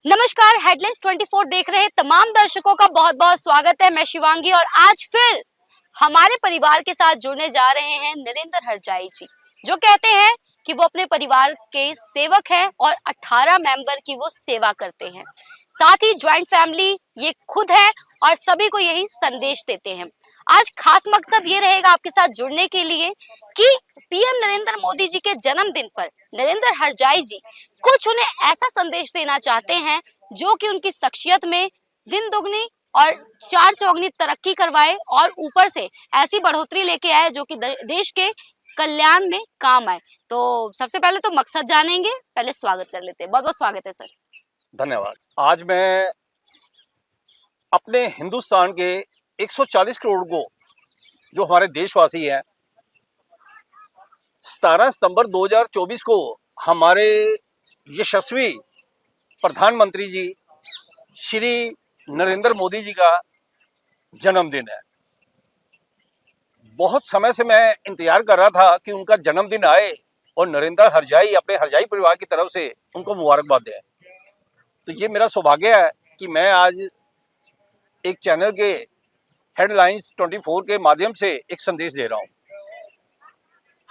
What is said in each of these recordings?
नमस्कार, हेडलाइंस 24 देख रहे तमाम दर्शकों का बहुत बहुत स्वागत है। मैं शिवांगी और आज फिर हमारे परिवार के साथ जुड़ने जा रहे हैं नरेंद्र हरजाई जी, जो कहते हैं कि वो अपने परिवार के सेवक हैं और 18 मेंबर की वो सेवा करते हैं। साथ ही ज्वाइंट फैमिली ये खुद है और सभी को यही संदेश देते हैं। आज खास मकसद ये रहेगा आपके साथ जुड़ने के लिए कि पीएम नरेंद्र मोदी जी के जन्मदिन पर नरेंद्र हरजाई जी कुछ उन्हें ऐसा संदेश देना चाहते हैं जो कि उनकी शख्सियत में दिन दुगनी और चार चौगनी तरक्की करवाए और ऊपर से ऐसी बढ़ोतरी लेके आए जो कि देश के कल्याण में काम आए। तो सबसे पहले तो मकसद जानेंगे, पहले स्वागत कर लेते हैं। बहुत बहुत स्वागत है सर। धन्यवाद। आज मैं अपने हिंदुस्तान के 140 करोड़ को, जो हमारे देशवासी हैं, 17 सितंबर 2024 को हमारे यशस्वी प्रधानमंत्री जी श्री नरेंद्र मोदी जी का जन्मदिन है। बहुत समय से मैं इंतजार कर रहा था कि उनका जन्मदिन आए और नरेंद्र हरजाई अपने हरजाई परिवार की तरफ से उनको मुबारकबाद दें। तो ये मेरा सौभाग्य है कि मैं आज एक चैनल के हेडलाइंस 24 के माध्यम से एक संदेश दे रहा हूं।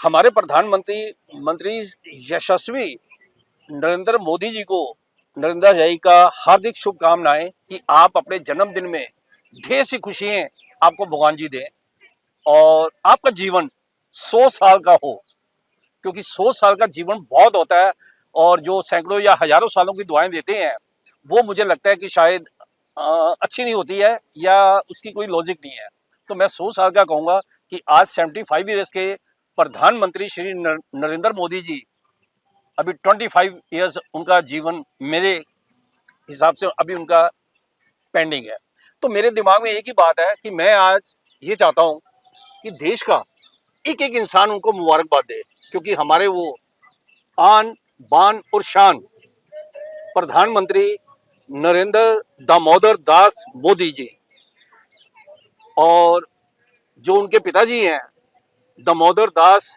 हमारे प्रधानमंत्री यशस्वी नरेंद्र मोदी जी को नरेंद्र जी का हार्दिक शुभकामनाएं कि आप अपने जन्मदिन में ढेर सी खुशियां आपको भगवान जी दें और आपका जीवन 100 साल का हो, क्योंकि 100 साल का जीवन बहुत होता है और जो सैकड़ों या हजारों सालों की दुआएं देते हैं वो मुझे लगता है कि शायद अच्छी नहीं होती है या उसकी कोई लॉजिक नहीं है। तो मैं 100 साल का कहूँगा कि आज 75 ईयर्स के प्रधानमंत्री श्री नरेंद्र मोदी जी, अभी 25 ईयर्स उनका जीवन मेरे हिसाब से अभी उनका पेंडिंग है। तो मेरे दिमाग में एक ही बात है कि मैं आज ये चाहता हूँ कि देश का एक एक इंसान उनको मुबारकबाद दे, क्योंकि हमारे वो आन बान और शान प्रधानमंत्री नरेंद्र दामोदर दास मोदी जी, और जो उनके पिताजी हैं दामोदर दास,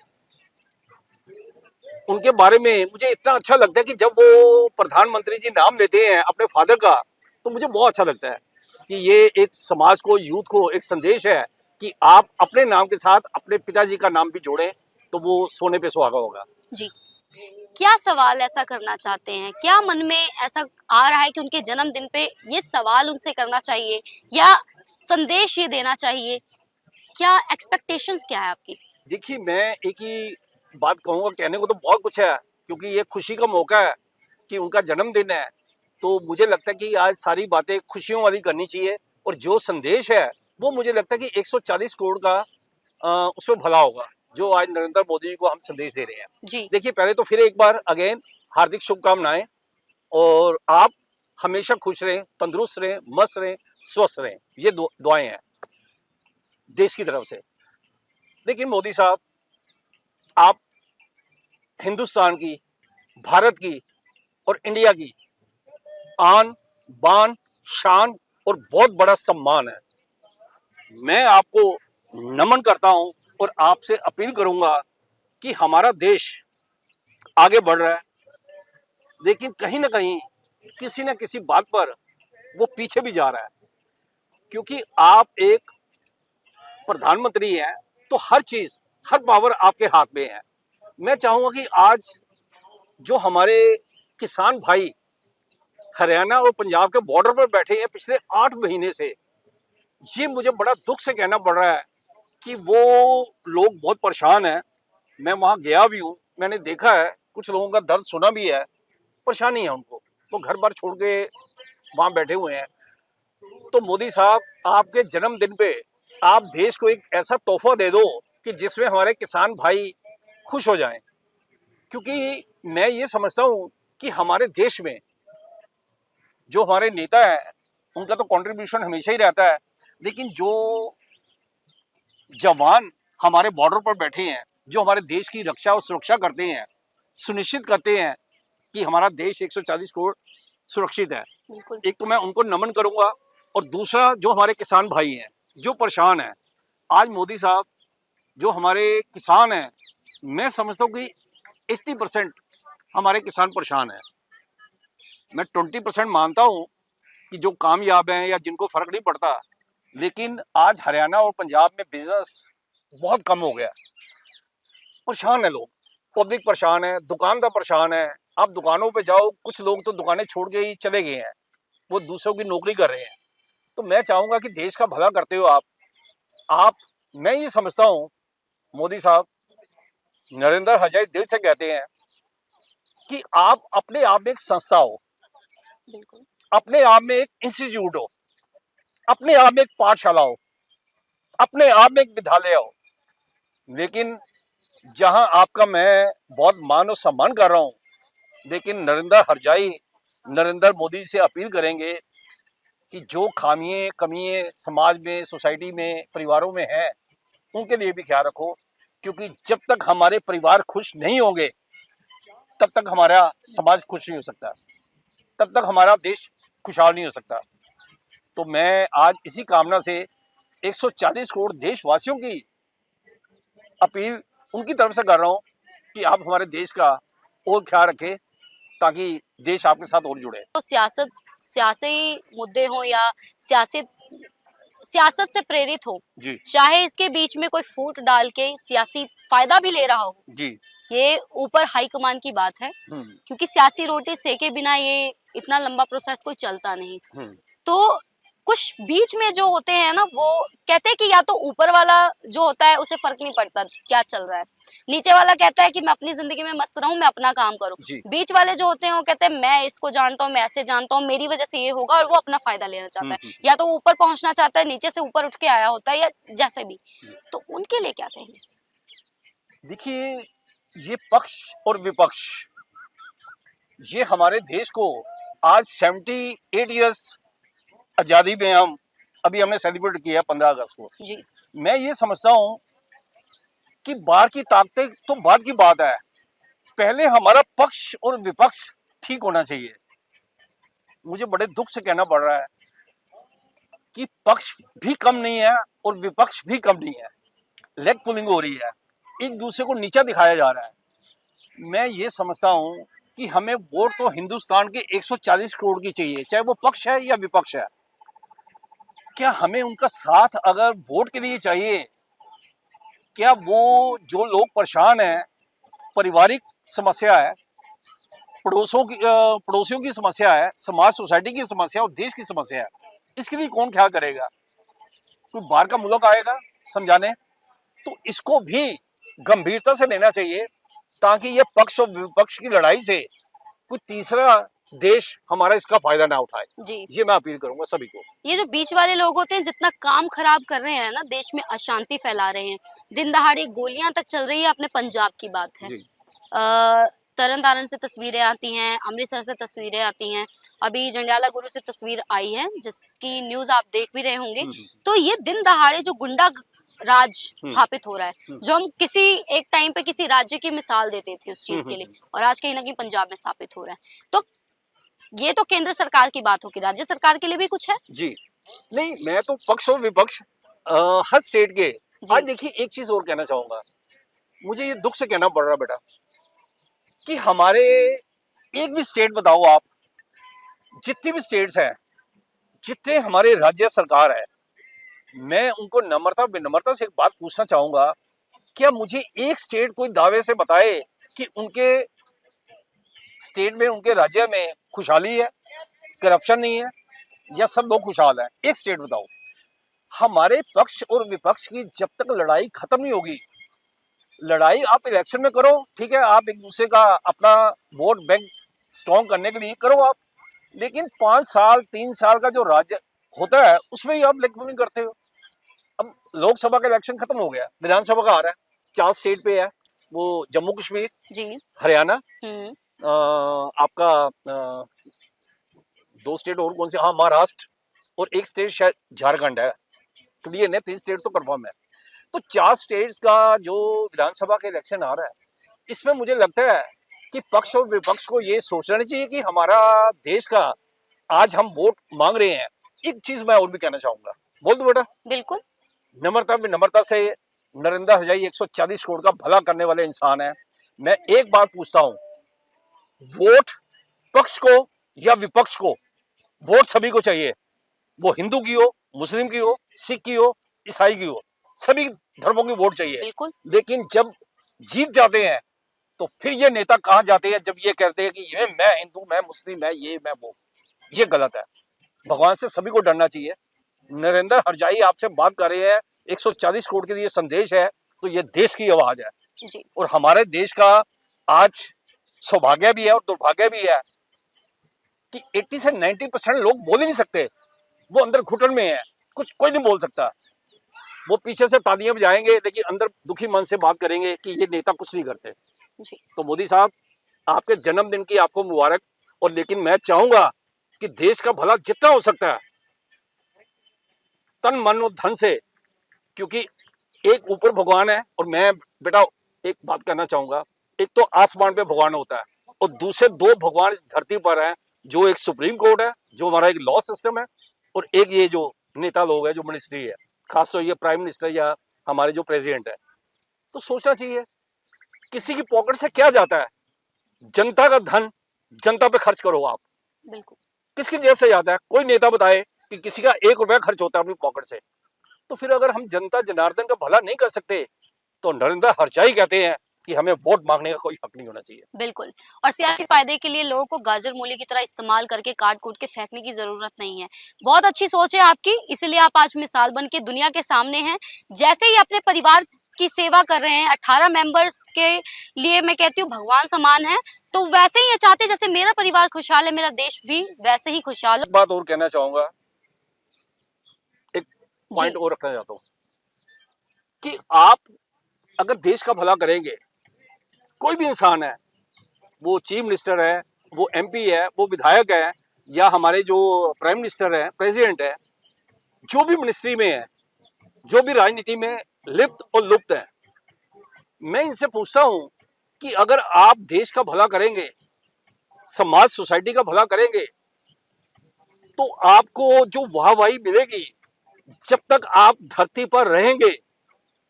उनके बारे में मुझे इतना अच्छा लगता है कि जब वो प्रधानमंत्री जी नाम लेते हैं अपने फादर का, तो मुझे बहुत अच्छा लगता है कि ये एक समाज को, यूथ को एक संदेश है कि आप अपने नाम के साथ अपने पिताजी का नाम भी जोड़ें, तो वो सोने पे सुहागा होगा। जी, क्या सवाल ऐसा करना चाहते हैं, क्या मन में ऐसा आ रहा है कि उनके जन्मदिन पे ये सवाल उनसे करना चाहिए या संदेश ये देना चाहिए? क्या एक्सपेक्टेशंस क्या है आपकी? देखिए, मैं एक ही बात कहूँगा, कहने को तो बहुत कुछ है, क्योंकि ये खुशी का मौका है कि उनका जन्मदिन है। तो मुझे लगता है कि आज सारी बातें खुशियों वाली करनी चाहिए और जो संदेश है वो मुझे लगता है कि 140 करोड़ का उसमें भला होगा, जो आज नरेंद्र मोदी जी को हम संदेश दे रहे हैं। जी। देखिए, पहले तो फिर एक बार अगेन हार्दिक शुभकामनाएं, और आप हमेशा खुश रहें, तंदुरुस्त रहें, मस्त रहें, स्वस्थ रहें, ये दुआएं हैं देश की तरफ से। लेकिन मोदी साहब, आप हिंदुस्तान की, भारत की और इंडिया की आन बान शान और बहुत बड़ा सम्मान है। मैं आपको नमन करता हूं और आपसे अपील करूंगा कि हमारा देश आगे बढ़ रहा है, लेकिन कहीं ना कहीं किसी न किसी बात पर वो पीछे भी जा रहा है, क्योंकि आप एक प्रधानमंत्री हैं तो हर चीज, हर पावर आपके हाथ में है। मैं चाहूंगा कि आज जो हमारे किसान भाई हरियाणा और पंजाब के बॉर्डर पर बैठे हैं पिछले 8 महीने से, ये मुझे बड़ा दुख से कहना पड़ रहा है कि वो लोग बहुत परेशान हैं। मैं वहां गया भी हूं, मैंने देखा है, कुछ लोगों का दर्द सुना भी है, परेशानी है उनको, वो घर बार छोड़ के वहां बैठे हुए हैं। तो मोदी साहब, आपके जन्मदिन पे आप देश को एक ऐसा तोहफा दे दो कि जिसमें हमारे किसान भाई खुश हो जाएं, क्योंकि मैं ये समझता हूं कि हमारे देश में जो हमारे नेता हैं उनका तो कंट्रीब्यूशन हमेशा ही रहता है, लेकिन जो जवान हमारे बॉर्डर पर बैठे हैं, जो हमारे देश की रक्षा और सुरक्षा करते हैं, सुनिश्चित करते हैं कि हमारा देश 140 करोड़ सुरक्षित है, एक तो मैं उनको नमन करूंगा। और दूसरा, जो हमारे किसान भाई हैं जो परेशान हैं, आज मोदी साहब, जो हमारे किसान हैं, मैं समझता हूँ कि 80% हमारे किसान परेशान हैं। मैं 20% मानता हूँ कि जो कामयाब हैं या जिनको फर्क नहीं पड़ता, लेकिन आज हरियाणा और पंजाब में बिजनेस बहुत कम हो गया। परेशान है लोग, पब्लिक परेशान है, दुकानदार परेशान है। आप दुकानों पे जाओ, कुछ लोग तो दुकानें छोड़ के ही चले गए हैं, वो दूसरों की नौकरी कर रहे हैं। तो मैं चाहूंगा कि देश का भला करते हो आप मैं ये समझता हूँ मोदी साहब, नरेंद्र हजाई दिल से कहते हैं कि आप अपने आप में एक संस्था हो, बिल्कुल। अपने आप में एक इंस्टीट्यूट हो, अपने आप में एक पाठशाला हो, अपने आप में एक विद्यालय हो। लेकिन जहां आपका मैं बहुत मान और सम्मान कर रहा हूं, लेकिन नरेंद्र मोदी से अपील करेंगे कि जो खामियां कमियां समाज में, सोसाइटी में, परिवारों में हैं, उनके लिए भी ख्याल रखो। क्योंकि जब तक हमारे परिवार खुश नहीं होंगे, तब तक हमारा समाज खुश नहीं हो सकता, तब तक हमारा देश खुशहाल नहीं हो सकता। तो मैं आज इसी कामना से 140 करोड़ देशवासियों की अपील उनकी तरफ से कर रहा हूं कि आप हमारे देश का और ख्याल रखें, ताकि देश आपके साथ और जुड़े। तो सियासी मुद्दे हो या सियासत सियासत से प्रेरित हो, जी चाहे इसके बीच में कोई फूट डाल के सियासी फायदा भी ले रहा हो, जी। ये ऊपर हाईकमान की बात है। क्योंकि सियासी रोटी सेके बिना ये इतना लंबा प्रोसेस कोई चलता नहीं। तो कुछ बीच में जो होते हैं ना, वो कहते हैं कि या तो ऊपर वाला जो होता है उसे फर्क नहीं पड़ता क्या चल रहा है, नीचे वाला कहता है कि मैं अपनी जिंदगी में मस्त रहूं, मैं अपना काम करूं। जी। बीच वाले जो होते हैं वो कहते हैं मैं इसको जानता हूं, मैं ऐसे जानता हूं, मेरी वजह से ये होगा, और वो अपना फायदा लेना चाहता है। या तो ऊपर पहुंचना चाहता है, नीचे से ऊपर उठ के आया होता है, या जैसे भी। तो उनके लिए क्या कहेंगे? देखिए, ये पक्ष और विपक्ष, ये हमारे देश को आज 78 ईयर्स आजादी में अभी हमने सेलिब्रेट किया 15 अगस्त को। जी। मैं ये समझता हूँ कि बाहर की ताकतें तो बाद की बात है, पहले हमारा पक्ष और विपक्ष ठीक होना चाहिए। मुझे बड़े दुख से कहना पड़ रहा है कि पक्ष भी कम नहीं है और विपक्ष भी कम नहीं है, लेग पुलिंग हो रही है, एक दूसरे को नीचा दिखाया जा रहा है। मैं ये समझता हूँ कि हमें वोट तो हिंदुस्तान के 140 करोड़ की चाहिए, चाहे वो पक्ष है या विपक्ष है। क्या हमें उनका साथ अगर वोट के लिए चाहिए, क्या वो जो लोग परेशान हैं, पारिवारिक समस्या है, पड़ोसियों की समस्या है, समाज सोसाइटी की समस्या और देश की समस्या है, इसके लिए कौन ख्याल करेगा? कोई बाहर का मुल्क आएगा समझाने? तो इसको भी गंभीरता से लेना चाहिए, ताकि ये पक्ष और विपक्ष की लड़ाई से कोई तीसरा देश हमारा इसका फायदा ना उठाए। जी। ये मैं अपील करूंगा सभी को। ये जो बीच वाले लोग होते हैं, जितना काम खराब कर रहे हैं ना, देश में अशांति फैला रहे हैं, दिन दहाड़े गोलियां तक चल रही है। अपने पंजाब की बात है, जी। तरन तारण से तस्वीरें आती हैं, अमृतसर से तस्वीरें आती हैं, अभी जंडियाला गुरु से तस्वीर आई है जिसकी न्यूज आप देख भी रहे होंगे। तो ये दिन दहाड़े जो गुंडा राज स्थापित हो रहा है, जो हम किसी एक टाइम पे किसी राज्य की मिसाल देते थे उस चीज के लिए, और आज कहीं ना कहीं पंजाब में स्थापित हो रहा है। तो ये तो केंद्र सरकार की बात होगी, राज्य सरकार के लिए भी कुछ है? जी नहीं, मैं तो पक्ष और विपक्ष हर स्टेट के। आज देखिए, एक चीज और कहना चाहूंगा, मुझे ये दुख से कहना पड़ रहा बेटा, कि हमारे एक भी स्टेट बताओ आप, जितनी भी स्टेट्स हैं, जितने हमारे राज्य सरकार है, मैं उनको विनम्रता से एक बात पूछना चाहूंगा, क्या मुझे एक स्टेट कोई दावे से बताए कि उनके स्टेट में, उनके राज्य में खुशहाली है, करप्शन नहीं है, या सब लोग खुशहाल हैं? एक स्टेट बताओ। हमारे पक्ष और विपक्ष की जब तक लड़ाई खत्म नहीं होगी, लड़ाई आप इलेक्शन में करो, ठीक है, आप एक दूसरे का अपना वोट बैंक स्ट्रॉन्ग करने के लिए करो आप, लेकिन 5 साल 3 साल का जो राज्य होता है उसमें ही आप लेग करते हो। अब लोकसभा का इलेक्शन खत्म हो गया, विधानसभा का आ रहा है, 4 स्टेट पे है, वो जम्मू कश्मीर जी, हरियाणा, आपका 2 स्टेट और कौन से, हाँ महाराष्ट्र, और एक स्टेट शायद झारखंड है, क्लियर है, 3 स्टेट तो कंफर्म है। तो 4 स्टेट्स का जो विधानसभा का इलेक्शन आ रहा है, इसमें मुझे लगता है कि पक्ष और विपक्ष को ये सोचना चाहिए कि हमारा देश का आज हम वोट मांग रहे हैं। एक चीज मैं और भी कहना चाहूंगा, बोल दो बेटा? बिल्कुल। विनम्रता से, नरेंद्र हजाई 140 करोड़ का भला करने वाले इंसान है। मैं एक बात पूछता हूं, वोट पक्ष को या विपक्ष को वोट सभी को चाहिए, वो हिंदू की हो, मुस्लिम की हो, सिख की हो, ईसाई की हो, सभी धर्मों की वोट चाहिए। बिल्कुल लेकिन जब जीत जाते हैं तो फिर ये नेता कहाँ जाते हैं जब ये कहते हैं कि ये मैं हिंदू, मैं मुस्लिम, मैं ये मैं वो। ये गलत है। भगवान से सभी को डरना चाहिए। नरेंद्र हरजाई आपसे बात कर रहे हैं, 140 करोड़ के लिए संदेश है, तो ये देश की आवाज है। जी और हमारे देश का आज सौभाग्य भी है और दुर्भाग्य भी है कि 80 से 90% लोग बोल ही नहीं सकते। वो अंदर घुटन में है, कुछ कोई नहीं बोल सकता। वो पीछे से तालियां बजाएंगे लेकिन अंदर दुखी मन से बात करेंगे कि ये नेता कुछ नहीं करते। जी तो मोदी साहब, आपके जन्मदिन की आपको मुबारक। और लेकिन मैं चाहूंगा कि देश का भला जितना हो सकता है तन मन और धन से, क्योंकि एक ऊपर भगवान है और मैं बेटा एक बात कहना चाहूंगा, एक तो आसमान पे भगवान होता है और दूसरे दो भगवान इस धरती पर हैं, जो एक सुप्रीम कोर्ट है, जो हमारा एक लॉ सिस्टम है, और एक ये जो नेता लोग है, जो मिनिस्ट्री है, खासतौर ये प्राइम मिनिस्टर या हमारे जो प्रेसिडेंट है। तो सोचना चाहिए किसी की पॉकेट से क्या जाता है। जनता का धन जनता पे खर्च करो आप। बिल्कुल किसकी जेब से जाता है? कोई नेता बताए कि किसी का 1 रुपया खर्च होता है अपनी पॉकेट से। तो फिर अगर हम जनता जनार्दन का भला नहीं कर सकते तो नरेंद्र हरजाई कहते हैं कि हमें वोट मांगने का कोई हक नहीं होना चाहिए। बिल्कुल। और सियासी फायदे के लिए लोगों को गाजर मूली की तरह इस्तेमाल करके काट कूट के फेंकने की जरूरत नहीं है। बहुत अच्छी सोच है आपकी, इसीलिए आप आज मिसाल बन के दुनिया के सामने हैं। जैसे ही अपने परिवार की सेवा कर रहे हैं, 18 मेंबर्स के लिए मैं कहती हूँ भगवान समान है, तो वैसे ही ये चाहते हैं जैसे मेरा परिवार खुशहाल है, मेरा देश भी वैसे ही खुशहाल हो। एक बात और कहना चाहूंगा, एक जी पॉइंट और रखना चाहता हूँ कि आप अगर देश का भला करेंगे, कोई भी इंसान है, वो चीफ मिनिस्टर है, वो एमपी है, वो विधायक है, या हमारे जो प्राइम मिनिस्टर है, प्रेसिडेंट है, जो भी मिनिस्ट्री में है, जो भी राजनीति में लिप्त और लुप्त है, मैं इनसे पूछता हूं कि अगर आप देश का भला करेंगे, समाज सोसाइटी का भला करेंगे, तो आपको जो वाहवाही मिलेगी, जब तक आप धरती पर रहेंगे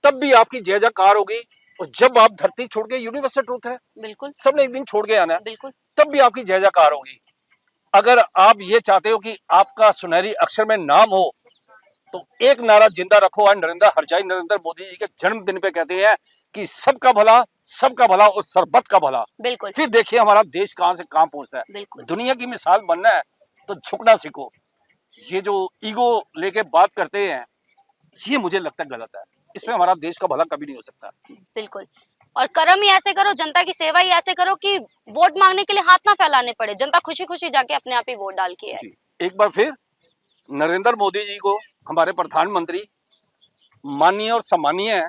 तब भी आपकी जय जयकार होगी। और जब आप धरती छोड़ के, यूनिवर्सल ट्रूथ है, बिल्कुल सबने एक दिन छोड़ के आना है, बिल्कुल तब भी आपकी जय जयकार होगी। अगर आप ये चाहते हो कि आपका सुनहरी अक्षर में नाम हो, तो एक नारा जिंदा रखो। आज नरेंद्र हरजाई नरेंद्र मोदी जी के जन्मदिन पे कहते हैं कि सबका भला और सरबत का भला। बिल्कुल फिर देखिए हमारा देश कहां से कहां पहुंचता है। बिल्कुल दुनिया की मिसाल बनना है तो झुकना सीखो। ये जो ईगो लेके बात करते हैं, ये मुझे लगता है गलत है। इसमें हमारा देश का भला कभी नहीं हो सकता। बिल्कुल। और कर्म ही ऐसे करो, जनता की सेवा ही ऐसे करो कि वोट मांगने के लिए हाथ ना फैलाने पड़े, जनता खुशी खुशी जाके अपने आप ही वोट डाल के है। जी, एक बार फिर नरेंद्र मोदी जी को, हमारे प्रधानमंत्री, माननीय और सम्मानीय है,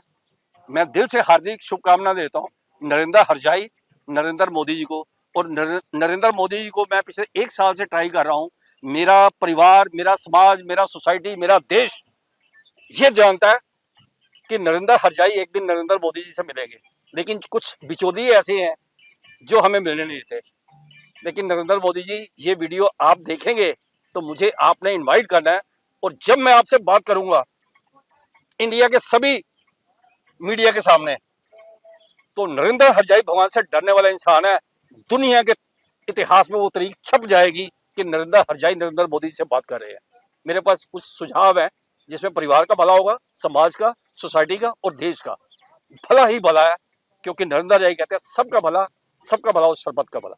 मैं दिल से हार्दिक शुभकामना देता हूँ नरेंद्र हरजाई नरेंद्र मोदी जी को। और नरेंद्र मोदी जी को मैं पिछले 1 साल से ट्राई कर रहा हूँ। मेरा परिवार, मेरा समाज, मेरा सोसाइटी, मेरा देश ये जानता है कि नरेंद्र हरजाई एक दिन नरेंद्र मोदी जी से मिलेंगे, लेकिन कुछ बिचौलिए ऐसे हैं जो हमें मिलने नहीं देते। लेकिन नरेंद्र मोदी जी, ये वीडियो आप देखेंगे तो मुझे आपने इनवाइट करना है, और जब मैं आपसे बात करूंगा इंडिया के सभी मीडिया के सामने, तो नरेंद्र हरजाई भगवान से डरने वाला इंसान है। दुनिया के इतिहास में वो तारीख छप जाएगी कि नरेंद्र हरजाई नरेंद्र मोदी से बात कर रहे हैं। मेरे पास कुछ सुझाव है जिसमें परिवार का भला होगा, समाज का, सोसाइटी का और देश का भला ही भला है, क्योंकि नरेंद्र हरजाई कहते हैं सबका भला और सरबत का भला।